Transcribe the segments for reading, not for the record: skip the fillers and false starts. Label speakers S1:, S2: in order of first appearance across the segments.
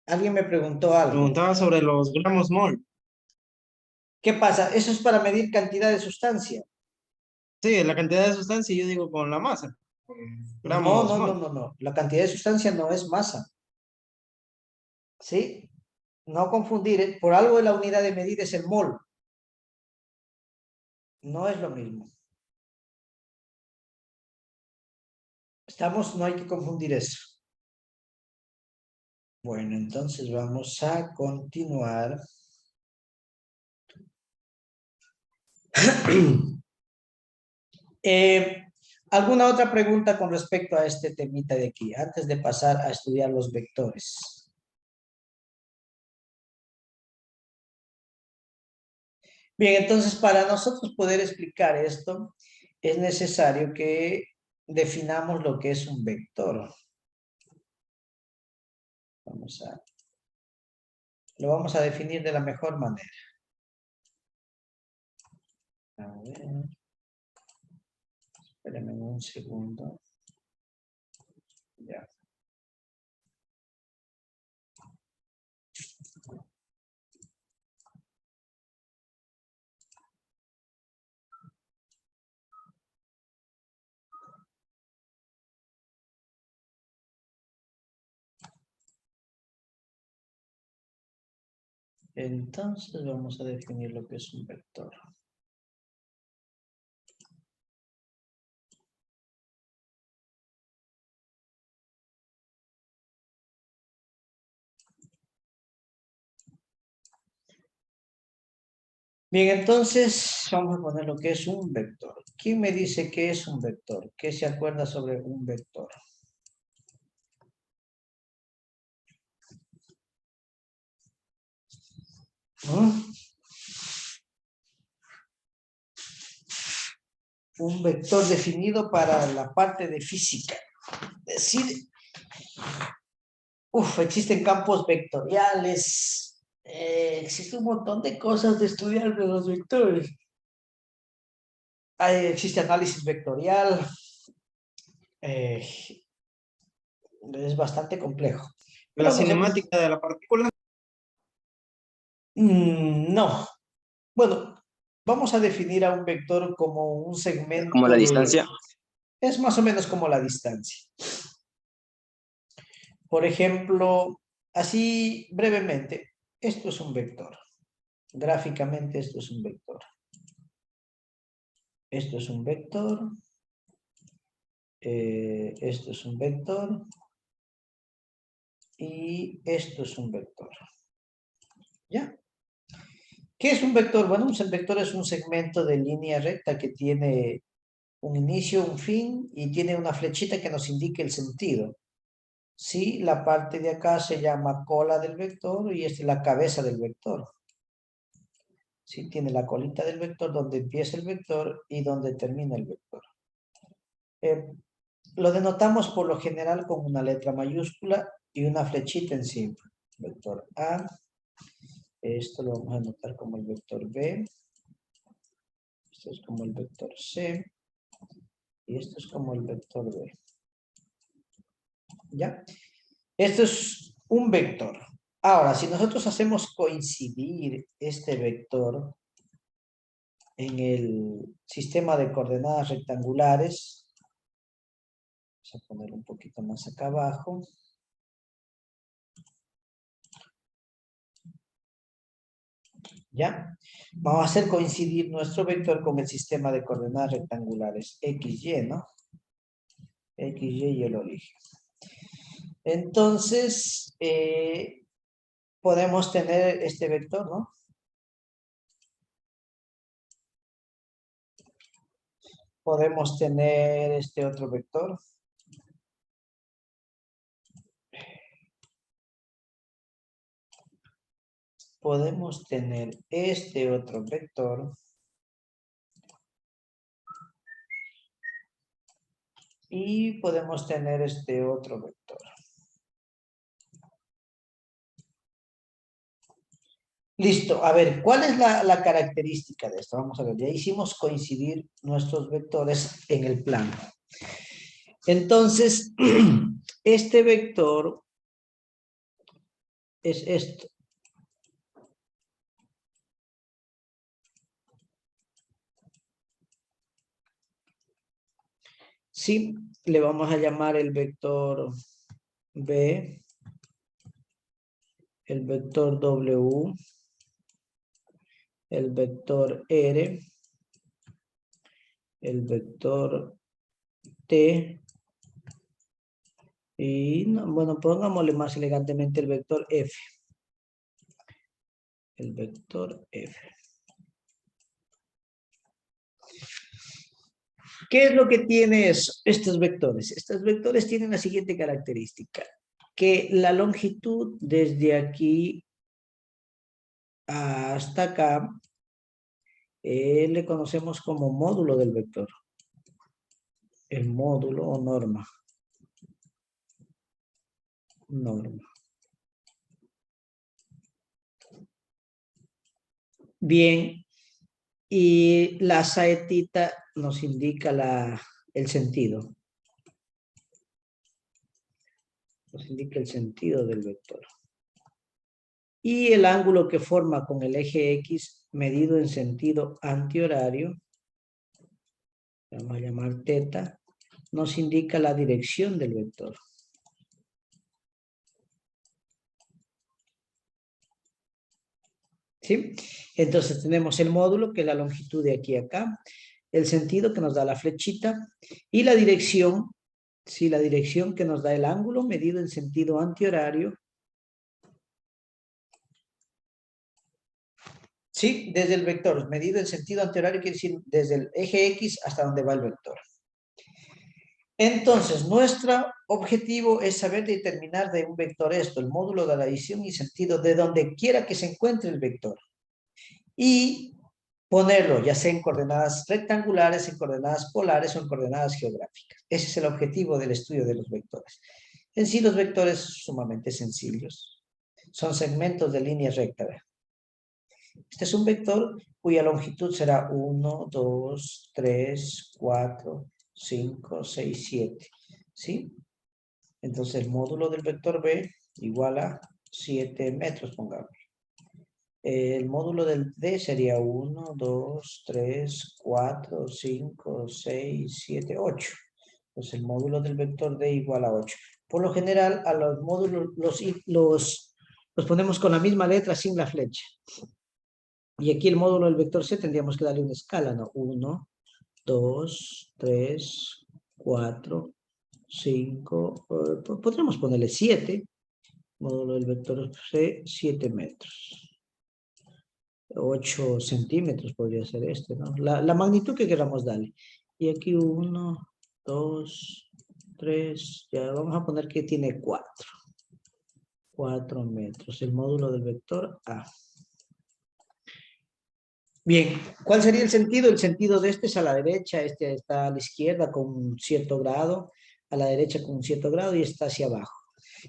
S1: Alguien me preguntó algo.
S2: Preguntaba sobre los gramos mol.
S1: ¿Qué pasa? Eso es para medir cantidad de sustancia.
S2: Sí, la cantidad de sustancia, yo digo con la masa.
S1: No,
S2: Gramos
S1: no, no,
S2: mol.
S1: no, no. La cantidad de sustancia no es masa. ¿Sí? No confundir. Por algo la unidad de medida es el mol. No es lo mismo. Estamos, no hay que confundir eso. Bueno, entonces vamos a continuar. ¿Alguna otra pregunta con respecto a este temita de aquí, antes de pasar a estudiar los vectores? Bien, entonces para nosotros poder explicar esto, es necesario que definamos lo que es un vector. Lo vamos a definir de la mejor manera. A ver, espérenme un segundo. Ya. Entonces vamos a definir lo que es un vector. Bien, entonces vamos a poner lo que es un vector. ¿Quién me dice qué es un vector? ¿Qué se acuerda sobre un vector? ¿Mm? Un vector definido para la parte de física. Decir, existen campos vectoriales, existe un montón de cosas de estudiar de los vectores. Existe análisis vectorial, eh, es bastante complejo.
S2: La
S1: Pero nosotros,
S2: cinemática de la partícula.
S1: no. Bueno, vamos a definir a un vector como un
S3: Como la
S1: segmento de...
S3: distancia.
S1: Es más o menos como la distancia. Por ejemplo, así brevemente, esto es un vector. Gráficamente esto es un vector. Esto es un vector. Esto es un vector. Y esto es un vector. ¿Ya? ¿Qué es un vector? Bueno, un vector es un segmento de línea recta que tiene un inicio, un fin y tiene una flechita que nos indique el sentido. Sí, la parte de acá se llama cola del vector y esta es la cabeza del vector. Sí, tiene la colita del vector donde empieza el vector y donde termina el vector. Lo denotamos por lo general con una letra mayúscula y una flechita encima. Vector A. Esto lo vamos a anotar como el vector B. Esto es como el vector C. Y esto es como el vector D. ¿Ya? Esto es un vector. Ahora, si nosotros hacemos coincidir este vector en el sistema de coordenadas rectangulares, vamos a poner un poquito más acá abajo. ¿Ya? Vamos a hacer coincidir nuestro vector con el sistema de coordenadas rectangulares XY, ¿no? XY y el origen. Entonces, podemos tener este vector, ¿no? Podemos tener este otro vector. Podemos tener este otro vector. Y podemos tener este otro vector. Listo, a ver, ¿cuál es la característica de esto? Vamos a ver, ya hicimos coincidir nuestros vectores en el plano. Entonces, este vector es esto. Sí, le vamos a llamar el vector B, el vector W, el vector R, el vector T, y bueno, pongámosle más elegantemente el vector F. El vector F. ¿Qué es lo que tienen estos vectores? Estos vectores tienen la siguiente característica, que la longitud desde aquí hasta acá le conocemos como módulo del vector. El módulo o norma. Norma. Bien, y la saetita nos indica el sentido. Nos indica el sentido del vector. Y el ángulo que forma con el eje X medido en sentido antihorario, vamos a llamar teta, nos indica la dirección del vector. ¿Sí? Entonces tenemos el módulo, que es la longitud de aquí a acá, el sentido que nos da la flechita, y la dirección, sí, la dirección que nos da el ángulo medido en sentido antihorario. Sí, desde el vector, medido en sentido antihorario, quiere decir desde el eje X hasta donde va el vector. Entonces, nuestro objetivo es saber determinar de un vector esto, el módulo de la dirección y sentido de donde quiera que se encuentre el vector. Y ponerlo ya sea en coordenadas rectangulares, en coordenadas polares o en coordenadas geográficas. Ese es el objetivo del estudio de los vectores. En sí, los vectores son sumamente sencillos. Son segmentos de línea recta. ¿Ve? Este es un vector cuya longitud será 1, 2, 3, 4, 5, 6, 7. ¿Sí? Entonces el módulo del vector B igual a 7 metros, pongamos. El módulo del D sería 1, 2, 3, 4, 5, 6, 7, 8. Entonces el módulo del vector D igual a 8. Por lo general a los módulos los ponemos con la misma letra sin la flecha. Y aquí el módulo del vector C tendríamos que darle una escala, ¿no? 1, 2, 3, 4, 5, podríamos ponerle 7. Módulo del vector C, 7 metros. 8 centímetros podría ser este, ¿no? La magnitud que queramos darle. Y aquí 1, 2, 3, ya vamos a poner que tiene 4. 4 metros, el módulo del vector A. Bien, ¿cuál sería el sentido? El sentido de este es a la derecha, este está a la izquierda con un cierto grado, a la derecha con un cierto grado y está hacia abajo.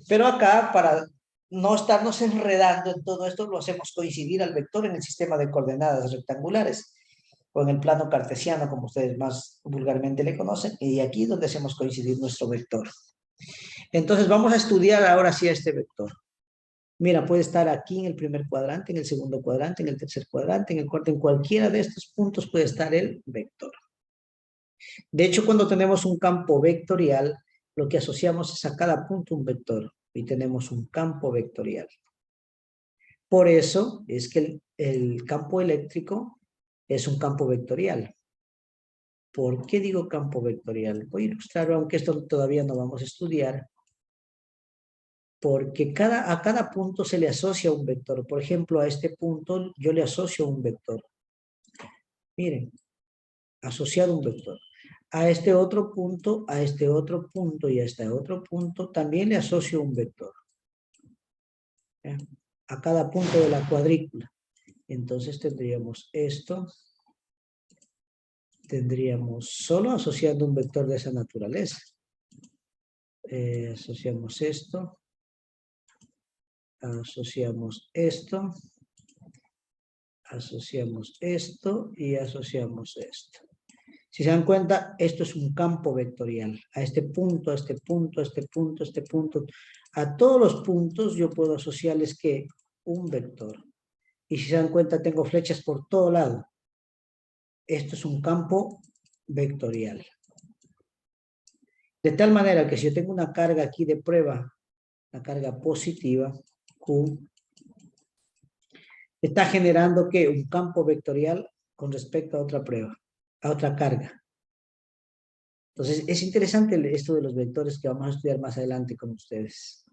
S1: Pero acá, para no estarnos enredando en todo esto, lo hacemos coincidir al vector en el sistema de coordenadas rectangulares o en el plano cartesiano, como ustedes más vulgarmente le conocen, y aquí es donde hacemos coincidir nuestro vector. Entonces vamos a estudiar ahora sí a este vector. Mira, puede estar aquí en el primer cuadrante, en el segundo cuadrante, en el tercer cuadrante, en el cuarto, en cualquiera de estos puntos puede estar el vector. De hecho, cuando tenemos un campo vectorial, lo que asociamos es a cada punto un vector y tenemos un campo vectorial. Por eso es que el campo eléctrico es un campo vectorial. ¿Por qué digo campo vectorial? Voy a ilustrar, aunque esto todavía no vamos a estudiar, porque a cada punto se le asocia un vector. Por ejemplo, a este punto yo le asocio un vector. Miren, asociado un vector. A este otro punto, a este otro punto y a este otro punto también le asocio un vector. ¿Ya? A cada punto de la cuadrícula. Entonces tendríamos esto. Tendríamos solo asociando un vector de esa naturaleza. Asociamos esto. Asociamos esto. Asociamos esto y asociamos esto. Si se dan cuenta, esto es un campo vectorial. A este punto, a este punto, a este punto, a este punto. A todos los puntos yo puedo asociarles que un vector. Y si se dan cuenta, tengo flechas por todo lado. Esto es un campo vectorial. De tal manera que si yo tengo una carga aquí de prueba, la carga positiva, Q, está generando ¿qué? Un campo vectorial con respecto a otra prueba, a otra carga. Entonces, es interesante esto de los vectores que vamos a estudiar más adelante con ustedes.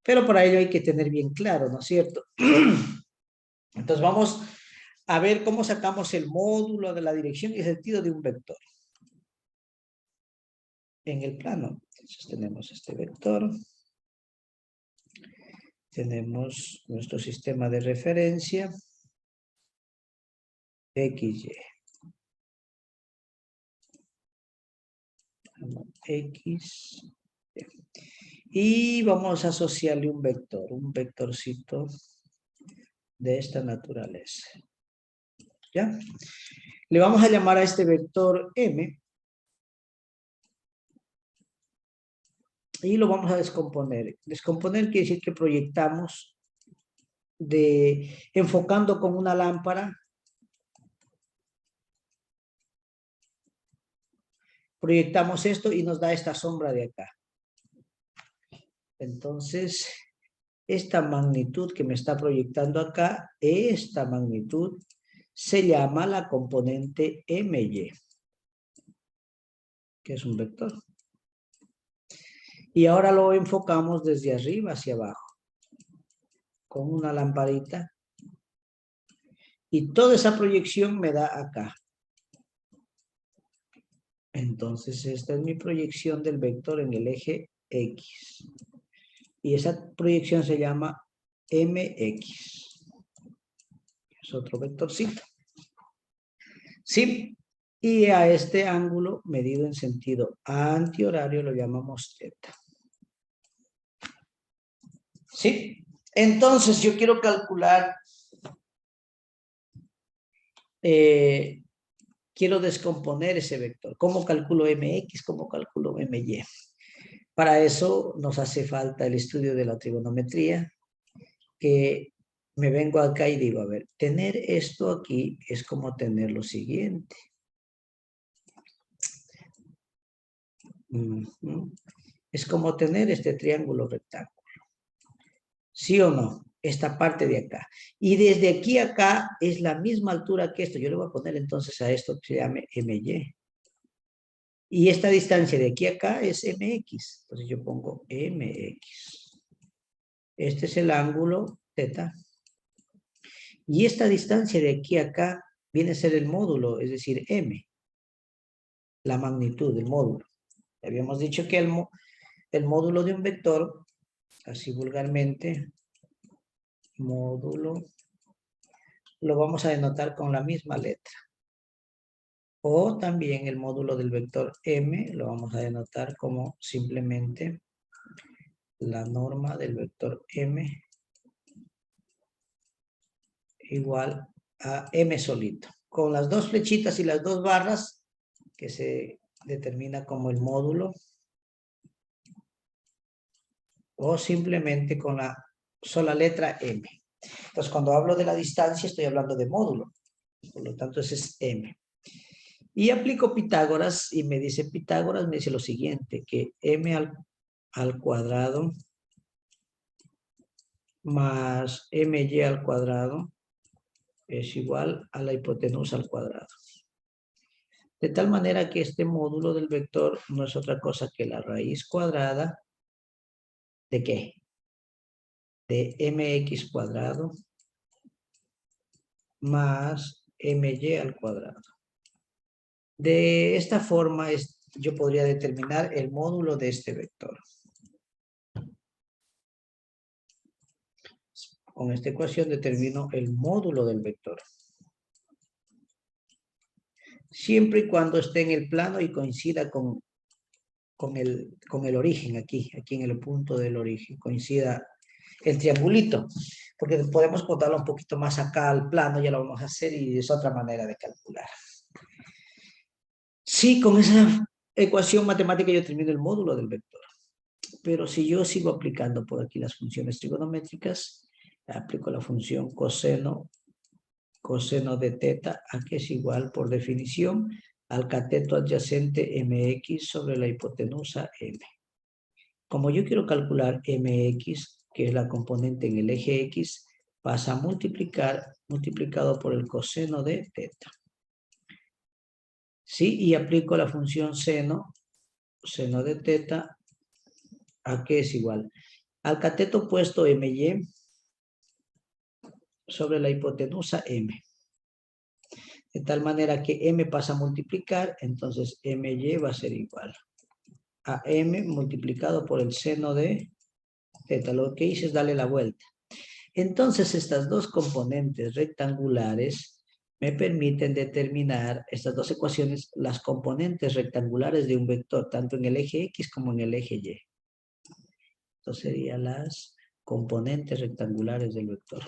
S1: Pero para ello hay que tener bien claro, ¿no es cierto? Entonces, vamos a ver cómo sacamos el módulo de la dirección y el sentido de un vector. En el plano, entonces tenemos este vector. Tenemos nuestro sistema de referencia. XY. X. Y vamos a asociarle un vectorcito de esta naturaleza. ¿Ya? Le vamos a llamar a este vector M. Y lo vamos a descomponer. Descomponer quiere decir que proyectamos enfocando con una lámpara. Proyectamos esto y nos da esta sombra de acá. Entonces, esta magnitud que me está proyectando acá, esta magnitud se llama la componente MY, que es un vector. Y ahora lo enfocamos desde arriba hacia abajo, con una lamparita. Y toda esa proyección me da acá. Entonces, esta es mi proyección del vector en el eje X. Y esa proyección se llama MX. Es otro vectorcito. ¿Sí? Y a este ángulo medido en sentido antihorario lo llamamos θ. ¿Sí? Entonces, yo quiero calcular, quiero descomponer ese vector. ¿Cómo calculo MX? ¿Cómo calculo MY? Para eso nos hace falta el estudio de la trigonometría, que me vengo acá y digo, a ver, tener esto aquí es como tener lo siguiente. Es como tener este triángulo rectángulo. ¿Sí o no? Esta parte de acá. Y desde aquí a acá es la misma altura que esto. Yo le voy a poner entonces a esto que se llame MY. Y esta distancia de aquí a acá es MX. Entonces yo pongo MX. Este es el ángulo θ. Y esta distancia de aquí a acá viene a ser el módulo, es decir, M. La magnitud del módulo. Habíamos dicho que el módulo de un vector, así vulgarmente, módulo, lo vamos a denotar con la misma letra. O también el módulo del vector M lo vamos a denotar como simplemente la norma del vector M igual a M solito. Con las dos flechitas y las dos barras que se determina como el módulo. O simplemente con la sola letra M. Entonces, cuando hablo de la distancia, estoy hablando de módulo. Por lo tanto, ese es M. Y aplico Pitágoras y me dice Pitágoras, me dice lo siguiente, que M al cuadrado más MY al cuadrado es igual a la hipotenusa al cuadrado. De tal manera que este módulo del vector no es otra cosa que la raíz cuadrada ¿de qué? De MX cuadrado más MY al cuadrado. De esta forma yo podría determinar el módulo de este vector. Con esta ecuación determino el módulo del vector. Siempre y cuando esté en el plano y coincida con el origen aquí en el punto del origen, coincida el triangulito. Porque podemos botarlo un poquito más acá al plano, ya lo vamos a hacer y es otra manera de calcular. Sí, con esa ecuación matemática yo termino el módulo del vector. Pero si yo sigo aplicando por aquí las funciones trigonométricas, aplico la función coseno de teta, a que es igual por definición al cateto adyacente mx sobre la hipotenusa m. Como yo quiero calcular mx, que es la componente en el eje x, pasa a multiplicado por el coseno de teta. Sí, y aplico la función seno de teta, a que es igual al cateto opuesto my sobre la hipotenusa m. De tal manera que m pasa a multiplicar, entonces my va a ser igual a m multiplicado por el seno de teta. Lo que hice es darle la vuelta. Entonces estas dos componentes rectangulares me permiten determinar, estas dos ecuaciones, las componentes rectangulares de un vector, tanto en el eje X como en el eje Y. Esto serían las componentes rectangulares del vector.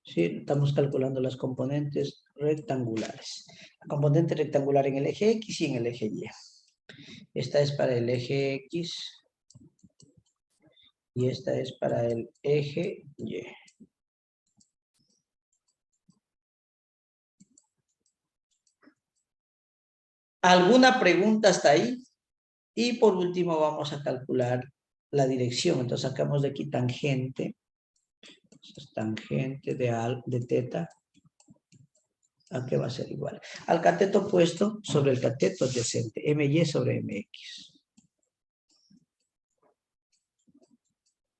S1: Sí, estamos calculando las componentes rectangulares. La componente rectangular en el eje X y en el eje Y. Esta es para el eje X y esta es para el eje Y. ¿Alguna pregunta hasta ahí? Y por último vamos a calcular la dirección. Entonces sacamos de aquí tangente. Entonces, tangente de teta, ¿a qué va a ser igual? Al cateto opuesto sobre el cateto adyacente, my sobre mx.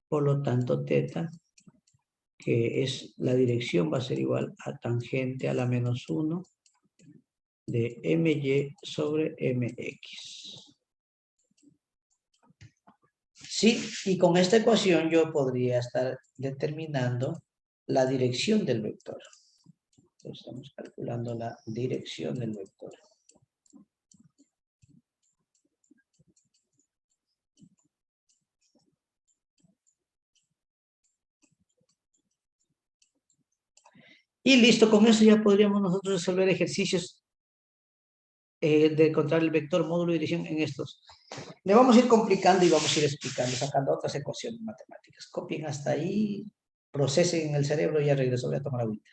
S1: Por lo tanto, teta, que es la dirección, va a ser igual a tangente a la menos 1 de my sobre mx. Sí, y con esta ecuación yo podría estar determinando la dirección del vector. Entonces estamos calculando la dirección del vector. Y listo, con eso ya podríamos nosotros resolver ejercicios de encontrar el vector, módulo y dirección en estos. Le vamos a ir complicando y vamos a ir explicando, sacando otras ecuaciones matemáticas. Copien hasta ahí, procesen en el cerebro y ya regreso, voy a tomar agüita.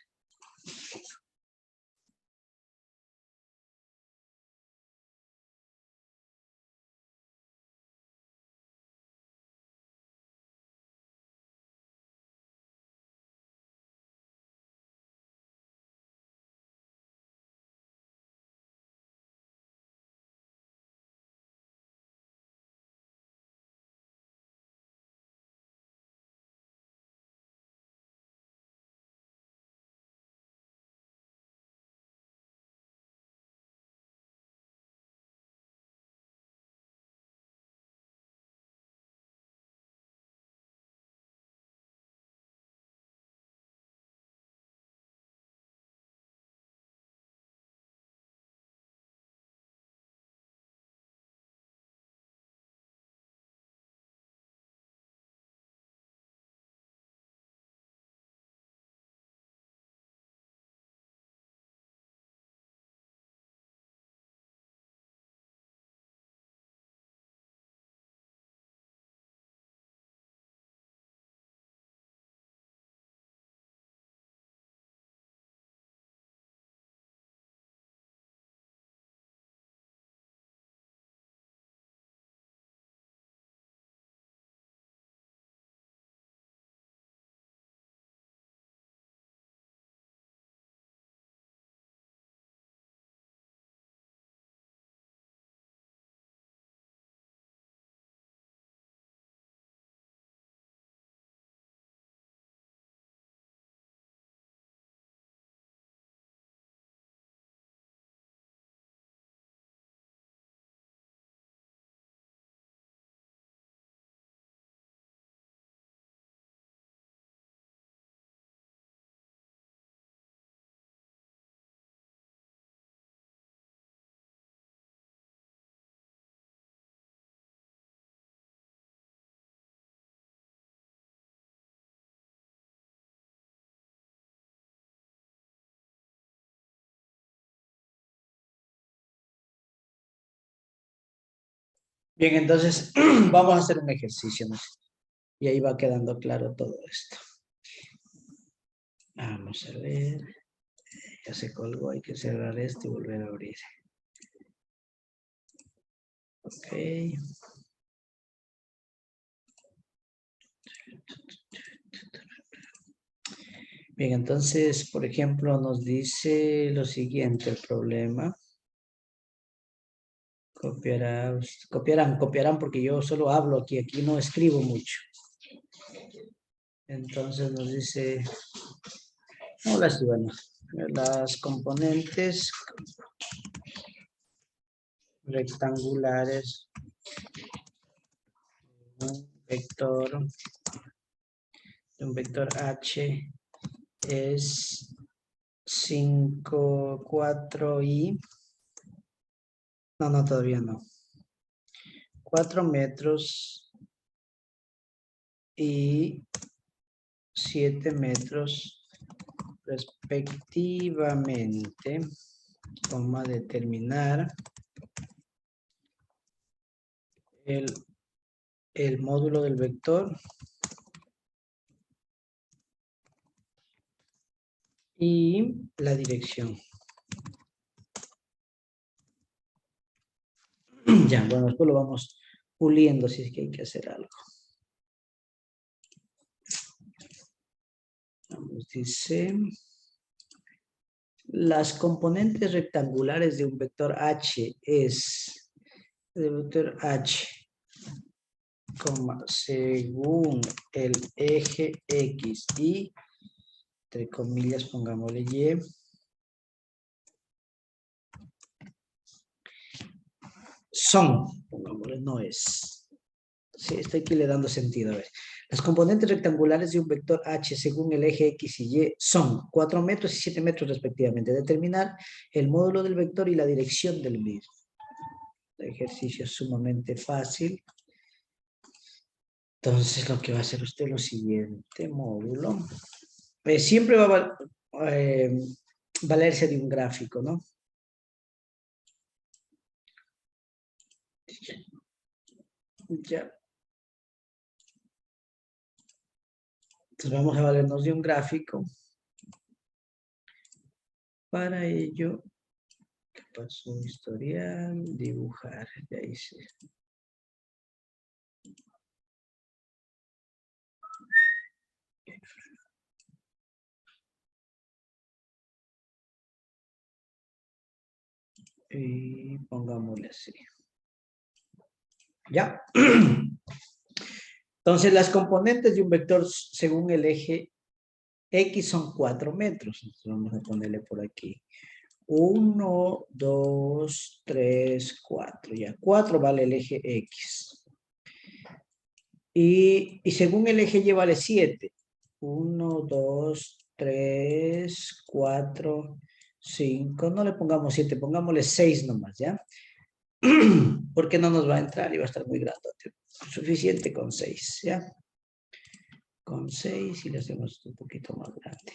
S1: Bien, entonces vamos a hacer un ejercicio, ¿no? Y ahí va quedando claro todo esto. Vamos a ver. Ya se colgó, hay que cerrar esto y volver a abrir. Ok. Bien, entonces, por ejemplo, nos dice lo siguiente el problema. Copiarán porque yo solo hablo aquí no escribo mucho. Entonces nos dice, hola, Ivana, las componentes rectangulares de un vector H es 5, 4 y... No, todavía no. 4 metros y 7 metros respectivamente. Vamos a determinar el módulo del vector y la dirección. Ya, bueno, después lo vamos puliendo si es que hay que hacer algo. Vamos, dice, las componentes rectangulares de un vector H es, de vector H, según el eje X y, entre comillas, pongámosle Y, son, pongámosle, no es. Sí, estoy aquí le dando sentido. A ver. Las componentes rectangulares de un vector H según el eje X y Y son 4 metros y 7 metros respectivamente. Determinar el módulo del vector y la dirección del mismo. El ejercicio es sumamente fácil. Entonces lo que va a hacer usted es lo siguiente, módulo. Siempre va a valerse de un gráfico, ¿no? Ya. Entonces vamos a valernos de un gráfico. Para ello, ¿qué pasó? Historial, dibujar, ya hice. Y pongámosle así. ¿Ya? Entonces, las componentes de un vector según el eje X son 4 metros. Entonces, vamos a ponerle por aquí. 1, 2, 3, 4. Ya, 4 vale el eje X. Y según el eje Y vale 7. 1, 2, 3, 4, 5. No le pongamos 7, pongámosle 6 nomás, ¿ya? Porque no nos va a entrar y va a estar muy grandote. Suficiente con 6, ¿ya? Con 6 y le hacemos un poquito más grande.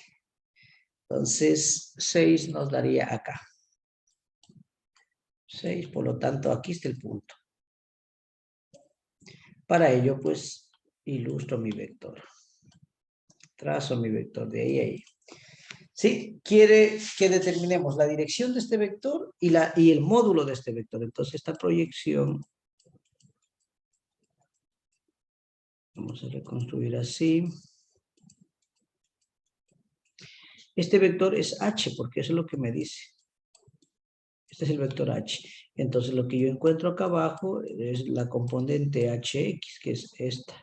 S1: Entonces, 6 nos daría acá. 6, por lo tanto, aquí está el punto. Para ello, pues, ilustro mi vector. Trazo mi vector de ahí a ahí. ¿Sí? Quiere que determinemos la dirección de este vector y el módulo de este vector. Entonces, esta proyección vamos a reconstruir así. Este vector es H, porque eso es lo que me dice. Este es el vector H. Entonces, lo que yo encuentro acá abajo es la componente HX, que es esta.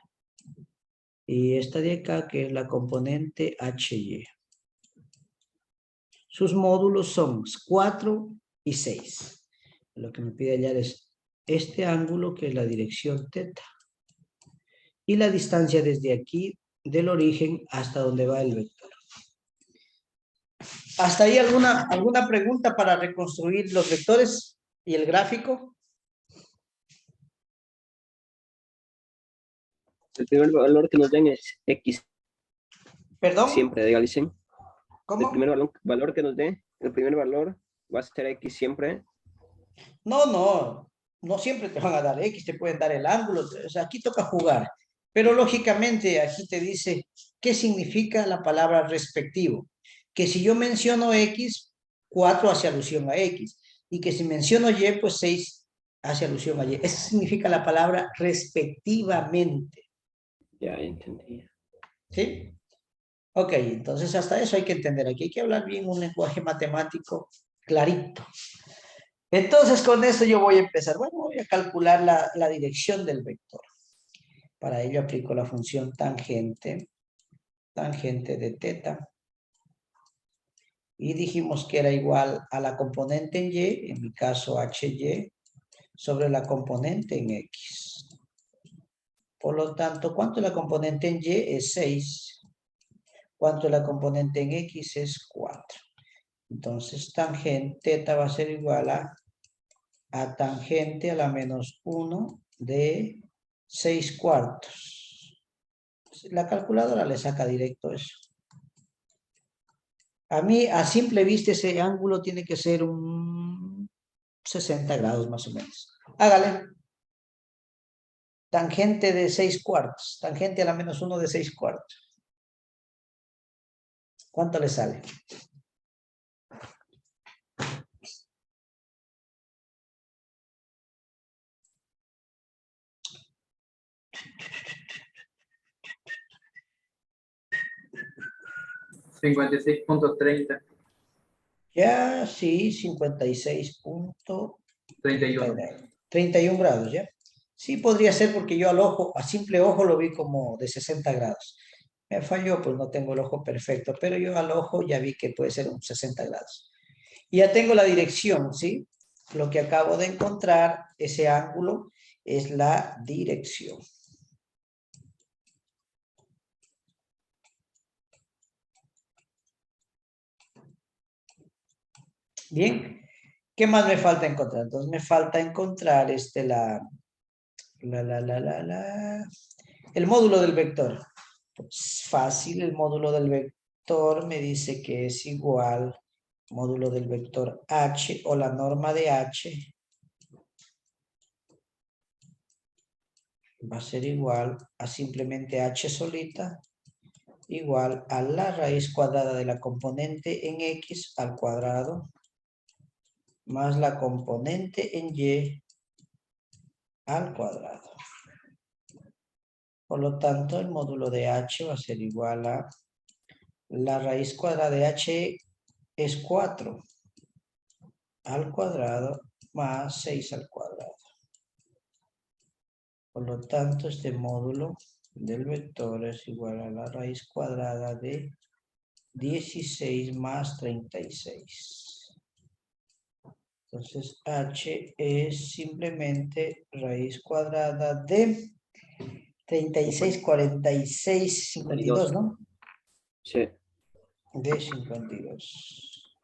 S1: Y esta de acá, que es la componente HY. Sus módulos son 4 y 6. Lo que me pide hallar es este ángulo, que es la dirección teta. Y la distancia desde aquí, del origen, hasta donde va el vector. ¿Hasta ahí alguna pregunta para reconstruir los vectores y el gráfico?
S3: El primer valor que nos den es X.
S1: ¿Perdón?
S3: Siempre, díganle.
S1: ¿Cómo?
S3: El primer valor que nos dé, el primer valor va a ser X siempre.
S1: No. no siempre te van a dar X, te pueden dar el ángulo, o sea, aquí toca jugar. Pero lógicamente aquí te dice qué significa la palabra respectivo. Que si yo menciono X, 4 hace alusión a X. Y que si menciono Y, pues 6 hace alusión a Y. Eso significa la palabra respectivamente.
S3: Ya entendí.
S1: ¿Sí? Ok, entonces hasta eso hay que entender. Aquí hay que hablar bien un lenguaje matemático clarito. Entonces con esto yo voy a empezar. Bueno, voy a calcular la dirección del vector. Para ello aplico la función tangente de teta. Y dijimos que era igual a la componente en Y, en mi caso HY, sobre la componente en X. Por lo tanto, ¿cuánto es la componente en Y? Es 6. ¿Cuánto es la componente en X? Es 4. Entonces, tangente teta va a ser igual a tangente a la menos 1 de 6 cuartos. La calculadora le saca directo eso. A mí, a simple vista, ese ángulo tiene que ser un 60 grados más o menos. Hágale. Tangente de 6 cuartos. Tangente a la menos 1 de 6 cuartos. ¿Cuánto le sale?
S4: $56.30.
S1: Ya, sí, 56.31.
S4: 31.
S1: 31 grados, ¿ya? Sí, podría ser porque yo al ojo, a simple ojo lo vi como de 60 grados. Me falló, pues no tengo el ojo perfecto, pero yo al ojo ya vi que puede ser un 60 grados. Y ya tengo la dirección, ¿sí? Lo que acabo de encontrar, ese ángulo, es la dirección. Bien, ¿qué más me falta encontrar? Entonces me falta encontrar el módulo del vector. Pues fácil, el módulo del vector me dice que es igual módulo del vector h o la norma de h va a ser igual a simplemente h solita igual a la raíz cuadrada de la componente en x al cuadrado más la componente en y al cuadrado. Por lo tanto, el módulo de h va a ser igual a la raíz cuadrada de h es 4 al cuadrado más 6 al cuadrado. Por lo tanto, este módulo del vector es igual a la raíz cuadrada de 16 más 36. Entonces, h es simplemente raíz cuadrada de 36, 46, 52, ¿no?
S3: Sí.
S1: De 52.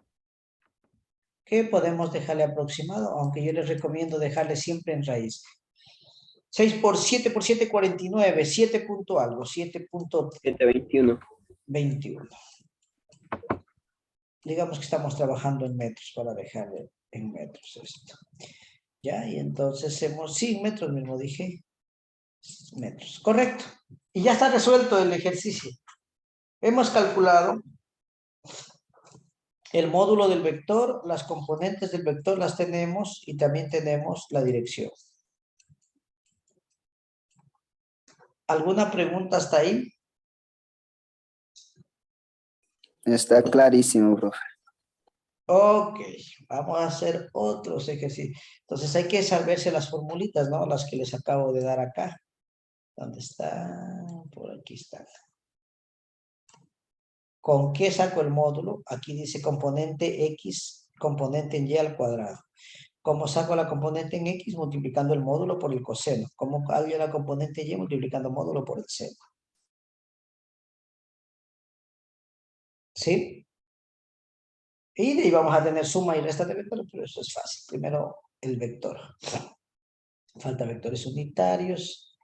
S1: ¿Qué podemos dejarle aproximado? Aunque yo les recomiendo dejarle siempre en raíz. 6 por 7 por 7, 49. 7 punto algo. 7.21.
S3: 721.
S1: Digamos que estamos trabajando en metros para dejarle en metros esto. Ya, y entonces hemos, sí, metros mismo dije. Metros, correcto. Y ya está resuelto el ejercicio. Hemos calculado el módulo del vector, las componentes del vector las tenemos y también tenemos la dirección. ¿Alguna pregunta hasta ahí?
S5: Está clarísimo, profe.
S1: Ok, vamos a hacer otros ejercicios. Entonces hay que saberse las formulitas, ¿no? Las que les acabo de dar acá. ¿Dónde está? Por aquí está. ¿Con qué saco el módulo? Aquí dice componente X, componente en Y al cuadrado. ¿Cómo saco la componente en X? Multiplicando el módulo por el coseno. ¿Cómo hallo la componente Y? Multiplicando el módulo por el seno. ¿Sí? Y de ahí vamos a tener suma y resta de vectores, pero eso es fácil. Primero el vector. Falta vectores unitarios.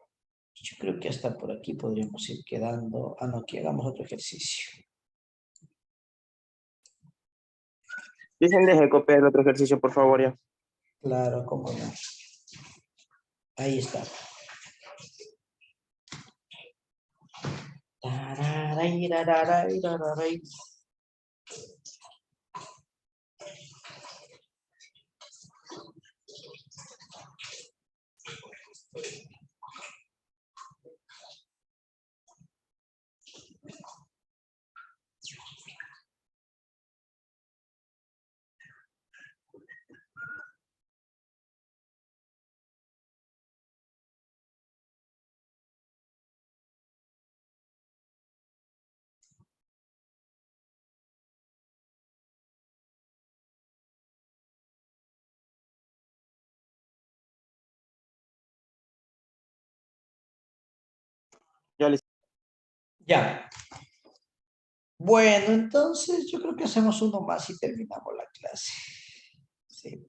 S1: Yo creo que hasta por aquí podríamos ir quedando. Ah, no, aquí hagamos otro ejercicio.
S2: Dicen, deje copiar el otro ejercicio, por favor, ya.
S1: Claro, cómo no. Ahí está. Tarararararararay.
S2: Ya les...
S1: Ya. Bueno, entonces yo creo que hacemos uno más y terminamos la clase. Sí.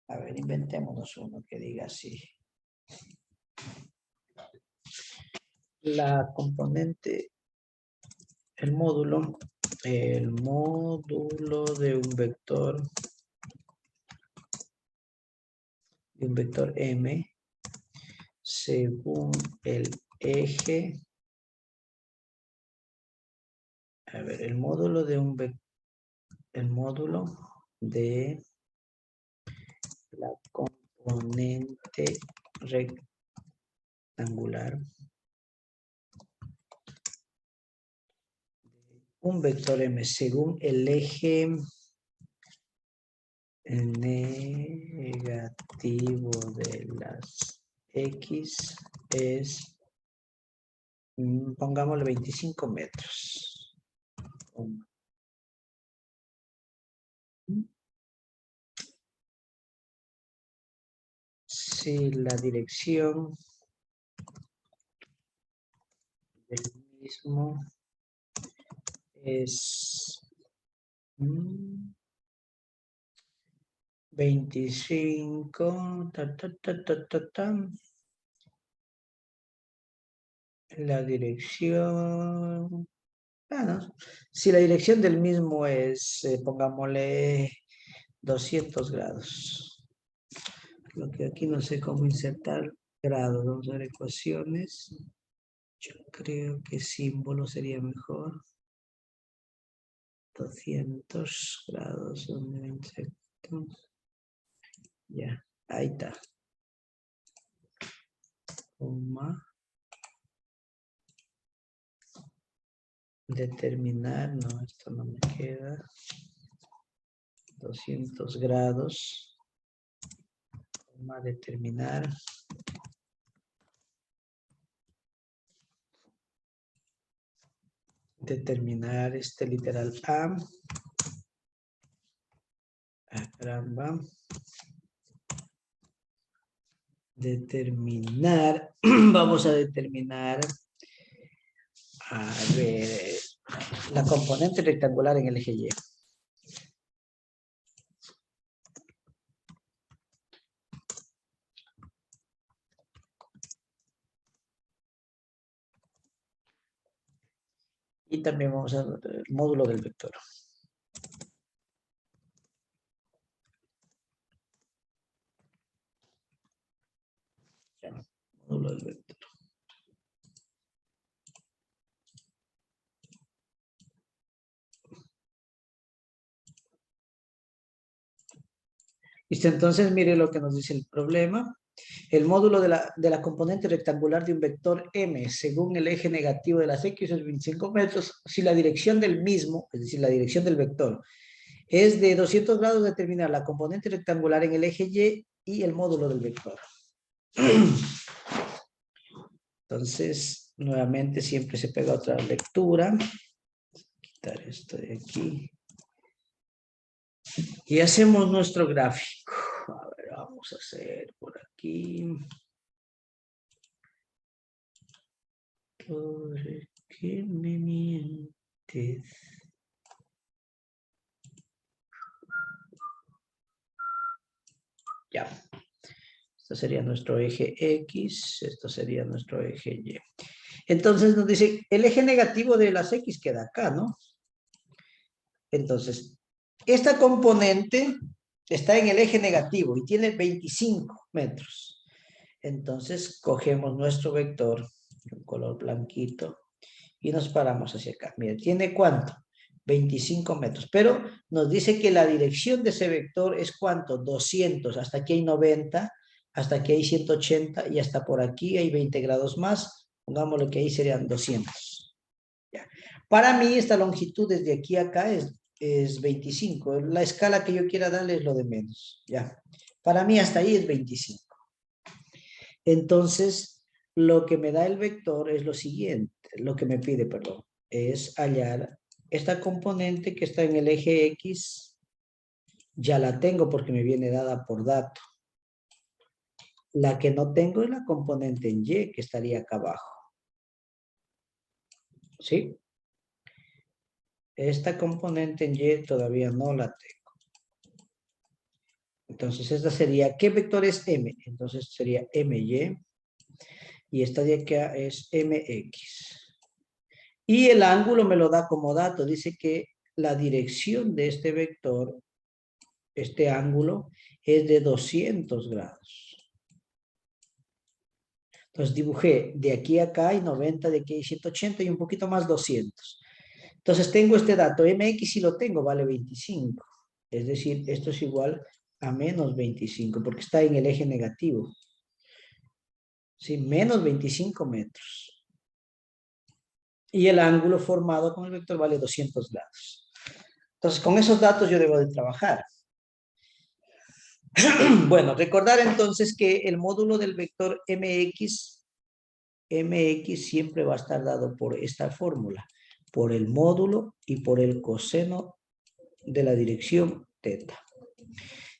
S1: A ver, inventémonos uno que diga así. La componente, el módulo de un vector M según el eje. A ver, el módulo de la componente rectangular. Un vector M según el eje negativo de las X es, pongámosle 25 metros. Si la dirección del mismo es 25, la dirección, bueno, si la dirección del mismo es, pongámosle 200 grados. Lo que aquí no sé cómo insertar grados, vamos a ver ecuaciones. Yo creo que símbolo sería mejor. 200 grados, donde inserto. Ya, ahí está. Coma. Determinar, no, esto no me queda. 200 grados. Coma, determinar. Determinar este literal A. Ah, caramba. Determinar. Vamos a determinar. A ver. La componente rectangular en el eje Y. Y también vamos a ver el módulo del vector. Ya, módulo del vector. Listo, entonces mire lo que nos dice el problema. El módulo de la componente rectangular de un vector M según el eje negativo de las X es 25 metros. Si la dirección del mismo, es decir, la dirección del vector, es de 200 grados, determinar la componente rectangular en el eje Y y el módulo del vector. Entonces, nuevamente siempre se pega otra lectura. Quitar esto de aquí. Y hacemos nuestro gráfico. A ver, vamos a hacer por aquí. ¿Por qué me mientes? Ya. Esto sería nuestro eje X. Esto sería nuestro eje Y. Entonces nos dice, el eje negativo de las X queda acá, ¿no? Entonces, esta componente está en el eje negativo y tiene 25 metros. Entonces cogemos nuestro vector, un color blanquito, y nos paramos hacia acá. Mira, ¿tiene cuánto? 25 metros, pero nos dice que la dirección de ese vector es ¿cuánto? 200, hasta aquí hay 90, hasta aquí hay 180 y hasta por aquí hay 20 grados más. Pongámosle que ahí serían 200. Ya. Para mí esta longitud desde aquí a acá es 25. La escala que yo quiera darle es lo de menos. Ya. Para mí hasta ahí es 25. Entonces, lo que me da el vector es lo siguiente, lo que me pide, perdón, es hallar esta componente que está en el eje X. Ya la tengo porque me viene dada por dato. La que no tengo es la componente en Y, que estaría acá abajo. ¿Sí? Esta componente en Y todavía no la tengo. Entonces, esta sería, ¿qué vector es M? Entonces sería MY. Y esta de acá es MX. Y el ángulo me lo da como dato. Dice que la dirección de este vector, este ángulo, es de 200 grados. Entonces dibujé de aquí a acá hay 90, de aquí hay 180 y un poquito más 200. Entonces tengo este dato, MX si lo tengo, vale 25. Es decir, esto es igual a menos 25, porque está en el eje negativo. Sí, menos 25 metros. Y el ángulo formado con el vector vale 200 grados. Entonces, con esos datos yo debo de trabajar. Bueno, recordar entonces que el módulo del vector MX siempre va a estar dado por esta fórmula, por el módulo y por el coseno de la dirección teta.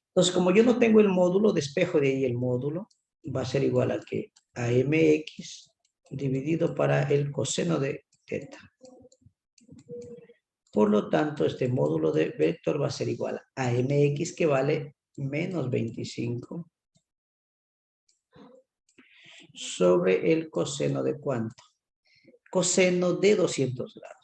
S1: Entonces, como yo no tengo el módulo, despejo de ahí el módulo, va a ser igual a que a MX dividido para el coseno de teta. Por lo tanto, este módulo de vector va a ser igual a MX, que vale menos 25 sobre el coseno de ¿cuánto? Coseno de 200 grados.